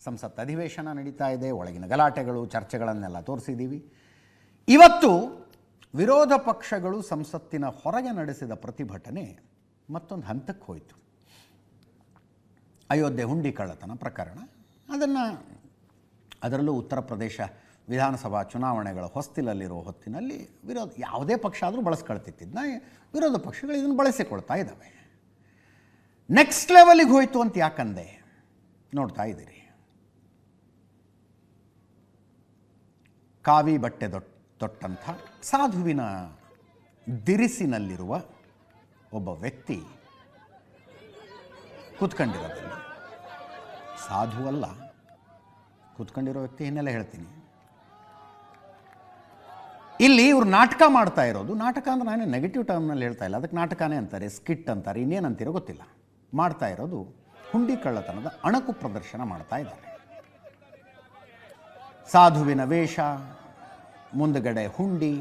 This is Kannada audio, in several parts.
ಸಂಸತ್ ಅಧಿವೇಶನ ನಡೀತಾ ಇದೆ, ಒಳಗಿನ ಗಲಾಟೆಗಳು ಚರ್ಚೆಗಳನ್ನೆಲ್ಲ ತೋರಿಸಿದ್ದೀವಿ. ಇವತ್ತು ವಿರೋಧ ಪಕ್ಷಗಳು ಸಂಸತ್ತಿನ ಹೊರಗೆ ನಡೆಸಿದ ಪ್ರತಿಭಟನೆ ಮತ್ತೊಂದು ಹಂತಕ್ಕೆ ಹೋಯಿತು. ಅಯೋಧ್ಯೆ ಹುಂಡಿ ಕಳ್ಳತನ ಪ್ರಕರಣ, ಅದರಲ್ಲೂ ಉತ್ತರ ಪ್ರದೇಶ ವಿಧಾನಸಭಾ ಚುನಾವಣೆಗಳ ಹೊಸ್ತಿಲಲ್ಲಿರೋ ಹೊತ್ತಿನಲ್ಲಿ ಯಾವುದೇ ಪಕ್ಷ ಆದರೂ ಬಳಸ್ಕೊಳ್ತಿದ್ದನ್ನ ವಿರೋಧ ಪಕ್ಷಗಳು ಇದನ್ನು ಬಳಸಿಕೊಳ್ತಾ ಇದ್ದಾವೆ. ನೆಕ್ಸ್ಟ್ ಲೆವೆಲಿಗೆ ಹೋಯಿತು ಅಂತ ಯಾಕಂದೆ ನೋಡ್ತಾ ಇದ್ದೀರಿ. ಕಾವಿ ಬಟ್ಟೆ ತೊಟ್ಟಂಥ ಸಾಧುವಿನ ದಿರಿಸಿನಲ್ಲಿರುವ ಒಬ್ಬ ವ್ಯಕ್ತಿ ಕೂತ್ಕೊಂಡಿರೋದಿಲ್ಲ. ಸಾಧು ಅಲ್ಲ, ಕೂತ್ಕೊಂಡಿರೋ ವ್ಯಕ್ತಿ ಹಿನ್ನೆಲೆ ಹೇಳ್ತೀನಿ. ಇಲ್ಲಿ ಇವರು ನಾಟಕ ಮಾಡ್ತಾ ಇರೋದು, ನಾಟಕ ಅಂದರೆ ನಾನೇ ನೆಗೆಟಿವ್ ಟರ್ಮ್ನಲ್ಲಿ ಹೇಳ್ತಾ ಇಲ್ಲ, ಅದಕ್ಕೆ ನಾಟಕನೇ ಅಂತಾರೆ, ಸ್ಕಿಟ್ ಅಂತಾರೆ, ಇನ್ನೇನಂತೀರೋ ಗೊತ್ತಿಲ್ಲ. ಮಾಡ್ತಾ ಇರೋದು ಹುಂಡಿ ಕಳ್ಳತನದ ಅಣಕು ಪ್ರದರ್ಶನ ಮಾಡ್ತಾ ಇದ್ದಾರೆ. ಸಾಧುವಿನ ವೇಷ, ಮುಂದುಗಡೆ ಹುಂಡಿ.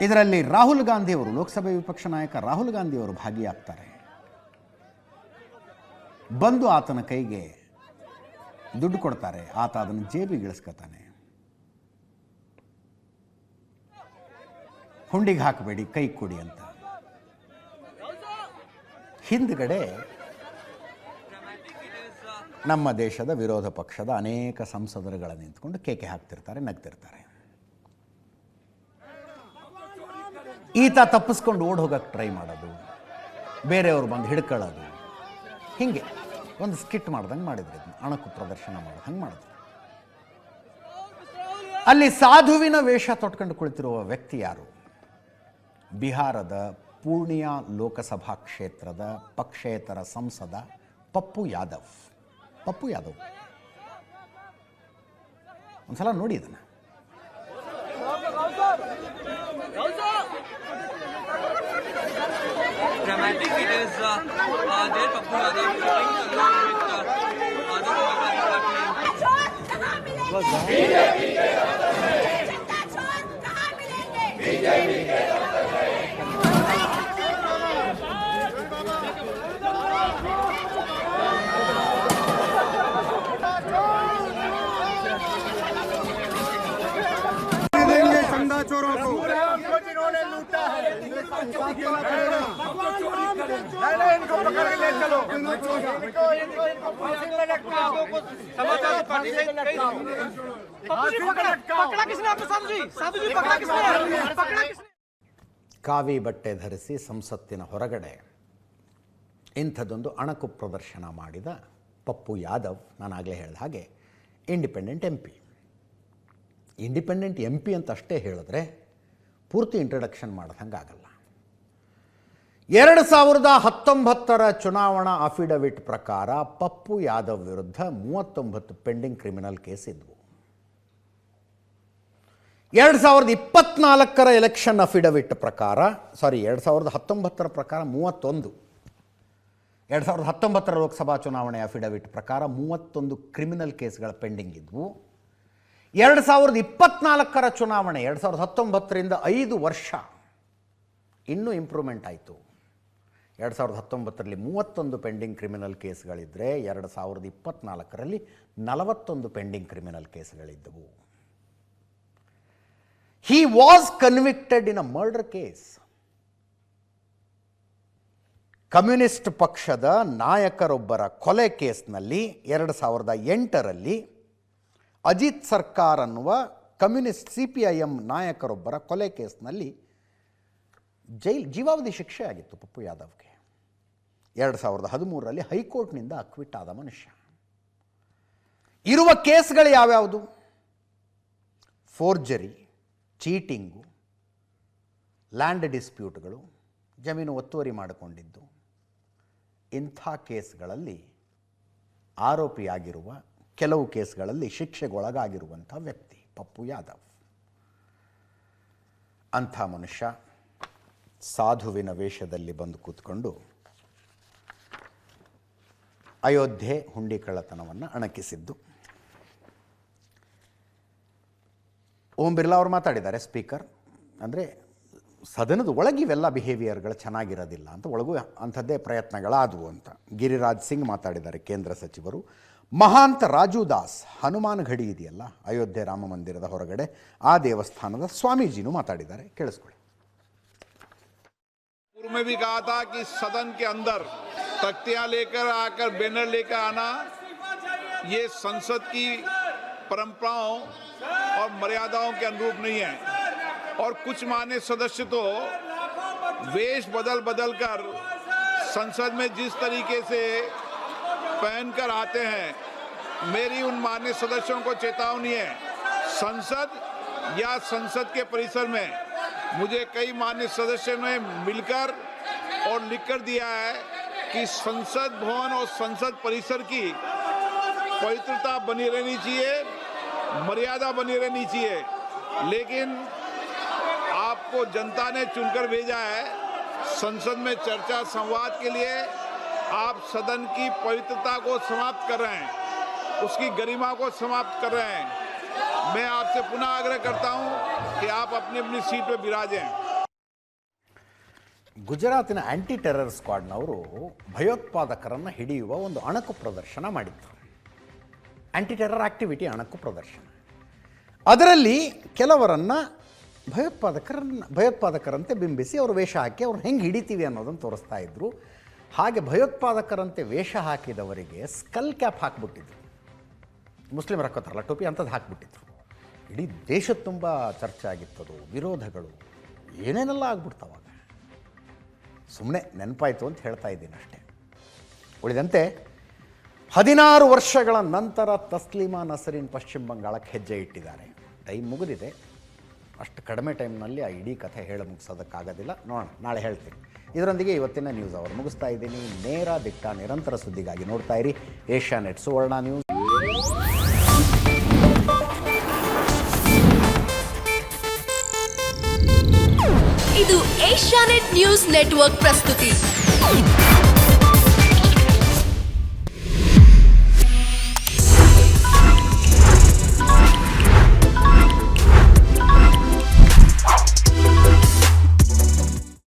ಇದರಲ್ಲಿ ರಾಹುಲ್ ಗಾಂಧಿಯವರು, ಲೋಕಸಭೆ ವಿಪಕ್ಷ ನಾಯಕ ರಾಹುಲ್ ಗಾಂಧಿಯವರು ಭಾಗಿಯಾಗ್ತಾರೆ. ಬಂದು ಆತನ ಕೈಗೆ ದುಡ್ಡು ಕೊಡ್ತಾರೆ, ಆತ ಅದನ್ನು ಜೇಬಿಗೆ ಇಳಿಸ್ಕೊತಾನೆ. ಹುಂಡಿಗೆ ಹಾಕಬೇಡಿ, ಕೈ ಕೊಡಿ ಅಂತ. ಹಿಂದ್ಗಡೆ ನಮ್ಮ ದೇಶದ ವಿರೋಧ ಪಕ್ಷದ ಅನೇಕ ಸಂಸದರುಗಳ ನಿಂತ್ಕೊಂಡು ಕೇಕೆ ಹಾಕ್ತಿರ್ತಾರೆ, ನಗ್ತಿರ್ತಾರೆ. ಈತ ತಪ್ಪಿಸ್ಕೊಂಡು ಓಡ್ ಹೋಗಕ್ಕೆ ಟ್ರೈ ಮಾಡೋದು, ಬೇರೆಯವರು ಬಂದು ಹಿಡ್ಕೊಳ್ಳೋದು, ಹೀಗೆ ಒಂದು ಸ್ಕಿಟ್ ಮಾಡ್ದಂಗೆ ಮಾಡಿದ್ರು, ಅಣಕು ಪ್ರದರ್ಶನ ಮಾಡೋದು ಹಂಗೆ ಮಾಡಿದ್ರು. ಅಲ್ಲಿ ಸಾಧುವಿನ ವೇಷ ತೊಟ್ಕೊಂಡು ಕುಳಿತಿರುವ ವ್ಯಕ್ತಿ ಯಾರು? ಬಿಹಾರದ ಪೂರ್ಣಿಯಾ ಲೋಕಸಭಾ ಕ್ಷೇತ್ರದ ಪಕ್ಷೇತರ ಸಂಸದ ಪಪ್ಪು ಯಾದವ್. ಒಂದ್ಸಲ ನೋಡಿ ಇದನ್ನ. Dramatic it is there Pappu Yadav shooting along चोरों को जिन्होंने लूटा है इनको पकड़ के ले चलो, इनको फांसी में लटकाओ, पकड़ा किसने आपको? साधु जी पकड़ा किसने? ಕಾವಿ ಬಟ್ಟೆ ಧರಿಸಿ ಸಂಸತ್ತಿನ ಹೊರಗಡೆ ಇಂಥದ್ದೊಂದು ಅಣಕು ಪ್ರದರ್ಶನ ಮಾಡಿದ ಪಪ್ಪು ಯಾದವ್, ನಾನು ಆಗಲೇ ಹೇಳಿದ ಹಾಗೆ ಇಂಡಿಪೆಂಡೆಂಟ್ ಎಂ ಪಿ ಅಂತ ಅಷ್ಟೇ ಹೇಳಿದ್ರೆ ಪೂರ್ತಿ ಇಂಟ್ರಡಕ್ಷನ್ ಮಾಡ್ದಂಗೆ ಆಗಲ್ಲ. 2019 ಚುನಾವಣಾ ಅಫಿಡವಿಟ್ ಪ್ರಕಾರ ಪಪ್ಪು ಯಾದವ್ ವಿರುದ್ಧ 39 ಪೆಂಡಿಂಗ್ ಕ್ರಿಮಿನಲ್ ಕೇಸ್ ಇದ್ವು. 2024 ಎಲೆಕ್ಷನ್ ಅಫಿಡವಿಟ್ ಪ್ರಕಾರ, 2019 ಪ್ರಕಾರ 31, 2019 ಲೋಕಸಭಾ ಚುನಾವಣೆ ಅಫಿಡವಿಟ್ ಪ್ರಕಾರ 31 ಕ್ರಿಮಿನಲ್ ಕೇಸ್ಗಳ ಪೆಂಡಿಂಗ್ ಇದ್ವು. 2024 ಚುನಾವಣೆ 2019ರಿಂದ 5 ವರ್ಷ ಇನ್ನೂ ಇಂಪ್ರೂವ್ಮೆಂಟ್ ಆಯಿತು. 2019ರಲ್ಲಿ 31 ಪೆಂಡಿಂಗ್ ಕ್ರಿಮಿನಲ್ ಕೇಸ್ಗಳಿದ್ದರೆ 2024ರಲ್ಲಿ 41 ಪೆಂಡಿಂಗ್ ಕ್ರಿಮಿನಲ್ ಕೇಸ್ಗಳಿದ್ದವು. He was convicted in a murder case. Communist ಪಕ್ಷದ ನಾಯಕರೊಬ್ಬರ ಕೊಲೆ ಕೇಸ್ನಲ್ಲಿ 2008ರಲ್ಲಿ ಅಜಿತ್ ಸರ್ಕಾರ್ ಅನ್ನುವ ಕಮ್ಯುನಿಸ್ಟ್ CPIM ನಾಯಕರೊಬ್ಬರ ಕೊಲೆ ಕೇಸ್ನಲ್ಲಿ ಜೀವಾವಧಿ ಶಿಕ್ಷೆ ಆಗಿತ್ತು ಪಪ್ಪು ಯಾದವ್ಗೆ. 2013ರಲ್ಲಿ ಹೈಕೋರ್ಟ್ನಿಂದ ಅಕ್ವಿಟ್ ಆದ ಮನುಷ್ಯ. ಇರುವ ಕೇಸ್ಗಳು ಯಾವ್ಯಾವುದು? ಫೋರ್ಜರಿ, ಚೀಟಿಂಗು, ಲ್ಯಾಂಡ್ ಡಿಸ್ಪ್ಯೂಟ್ಗಳು, ಜಮೀನು ಒತ್ತುವರಿ ಮಾಡಿಕೊಂಡಿದ್ದು. ಇಂಥ ಕೇಸ್ಗಳಲ್ಲಿ ಆರೋಪಿಯಾಗಿರುವ, ಕೆಲವು ಕೇಸ್ಗಳಲ್ಲಿ ಶಿಕ್ಷೆಗೊಳಗಾಗಿರುವಂಥ ವ್ಯಕ್ತಿ ಪಪ್ಪು ಯಾದವ್. ಅಂಥ ಮನುಷ್ಯ ಸಾಧುವಿನ ವೇಷದಲ್ಲಿ ಬಂದು ಕೂತ್ಕೊಂಡು ಅಯೋಧ್ಯೆ ಹುಂಡಿ ಕಳ್ಳತನವನ್ನು ಅಣಕಿಸಿದ್ದು. ಓಂ ಬಿರ್ಲಾ ಅವರು ಮಾತಾಡಿದ್ದಾರೆ, ಸ್ಪೀಕರ್. ಅಂದರೆ ಸದನದ ಒಳಗೆ ಇವೆಲ್ಲ ಬಿಹೇವಿಯರ್ಗಳು ಚೆನ್ನಾಗಿರೋದಿಲ್ಲ ಅಂತ ಒಳಗೂ ಅಂಥದ್ದೇ ಪ್ರಯತ್ನಗಳಾದವು ಅಂತ. ಗಿರಿರಾಜ್ ಸಿಂಗ್ ಮಾತಾಡಿದ್ದಾರೆ, ಕೇಂದ್ರ ಸಚಿವರು. ಮಹಾಂತ ರಾಜು ದಾಸ್, ಹನುಮಾನ್ ಘಡಿ ಇದೆಯಲ್ಲ ಅಯೋಧ್ಯೆ ರಾಮ ಮಂದಿರದ ಹೊರಗಡೆ, ಆ ದೇವಸ್ಥಾನದ ಸ್ವಾಮೀಜಿನೂ ಮಾತಾಡಿದ್ದಾರೆ, ಕೇಳಿಸ್ಕೊಳ್ಳಿ. पूर्व में भी कहा था कि सदन के अंदर तख्तियां लेकर आकर बैनर लेकर आना ये संसद की परंपराओं और मर्यादाओं के अनुरूप नहीं है। और कुछ मान्य सदस्य तो वेश बदल कर संसद में जिस तरीके से पहनकर आते हैं, मेरी उन मान्य सदस्यों को चेतावनी है, संसद या संसद के परिसर में मुझे कई मान्य सदस्यों ने मिलकर और लिखकर दिया है कि संसद भवन और संसद परिसर की पवित्रता बनी रहनी चाहिए, मर्यादा बनी रहनी चाहिए। लेकिन आपको जनता ने चुनकर भेजा है संसद में चर्चा संवाद के लिए, आप सदन की पवित्रता को समाप्त कर रहे हैं, उसकी गरिमा को समाप्त कर रहे हैं। मैं आपसे पुनः आग्रह करता हूं कि आप अपनी अपनी सीट पर विराजें। ಗುಜರಾತಿನ ಆ್ಯಂಟಿ ಟೆರರ್ ಸ್ಕ್ವಾಡ್ನವರು ಭಯೋತ್ಪಾದಕರನ್ನು ಹಿಡಿಯುವ ಒಂದು ಅಣಕು ಪ್ರದರ್ಶನ ಮಾಡಿದ್ರು. ಆ್ಯಂಟಿ ಟೆರರ್ ಆ್ಯಕ್ಟಿವಿಟಿ ಅಣಕು ಪ್ರದರ್ಶನ. ಅದರಲ್ಲಿ ಕೆಲವರನ್ನು ಭಯೋತ್ಪಾದಕರಂತೆ ಬಿಂಬಿಸಿ ಅವರು ವೇಷ ಹಾಕಿ ಅವ್ರು ಹೆಂಗೆ ಹಿಡಿತೀವಿ ಅನ್ನೋದನ್ನು ತೋರಿಸ್ತಾ ಇದ್ರು. ಹಾಗೆ ಭಯೋತ್ಪಾದಕರಂತೆ ವೇಷ ಹಾಕಿದವರಿಗೆ ಸ್ಕಲ್ ಕ್ಯಾಪ್ ಹಾಕಿಬಿಟ್ಟಿದ್ರು. ಮುಸ್ಲಿಮರು ಹಾಕೋತಾರಲ್ಲ ಟೋಪಿ ಅಂಥದ್ದು ಹಾಕಿಬಿಟ್ಟಿದ್ರು. ಇಡೀ ದೇಶದ ತುಂಬ ಚರ್ಚೆ ಆಗಿತ್ತದು, ವಿರೋಧಗಳು ಏನೇನೆಲ್ಲ ಆಗ್ಬಿಡ್ತಾವಾಗ. ಸುಮ್ಮನೆ ನೆನಪಾಯಿತು ಅಂತ ಹೇಳ್ತಾ ಇದ್ದೀನಿ ಅಷ್ಟೇ. ಉಳಿದಂತೆ 16 ವರ್ಷಗಳ ನಂತರ ತಸ್ಲೀಮಾ ನಸರೀನ್ ಪಶ್ಚಿಮ ಬಂಗಾಳಕ್ಕೆ ಹೆಜ್ಜೆ ಇಟ್ಟಿದ್ದಾರೆ. ಟೈಮ್ ಮುಗಿದಿದೆ, ಅಷ್ಟು ಕಡಿಮೆ ಟೈಮ್ನಲ್ಲಿ ಆ ಇಡೀ ಕಥೆ ಹೇಳಿ ಮುಗಿಸೋದಕ್ಕಾಗೋದಿಲ್ಲ. ನೋಡೋಣ, ನಾಳೆ ಹೇಳ್ತೀನಿ. ಇದರೊಂದಿಗೆ ಇವತ್ತಿನ ನ್ಯೂಸ್ ಅವರು ಮುಗಿಸ್ತಾ ಇದ್ದೀನಿ. ನೇರ ದಿಟ್ಟ ನಿರಂತರ ಸುದ್ದಿಗಾಗಿ ನೋಡ್ತಾ ಇರಿ ಏಷ್ಯಾನೆಟ್ ಸುವರ್ಣ ನ್ಯೂಸ್. ಇದು ಏಷ್ಯಾನೆಟ್ ನ್ಯೂಸ್ ನೆಟ್ವರ್ಕ್ ಪ್ರಸ್ತುತಿ.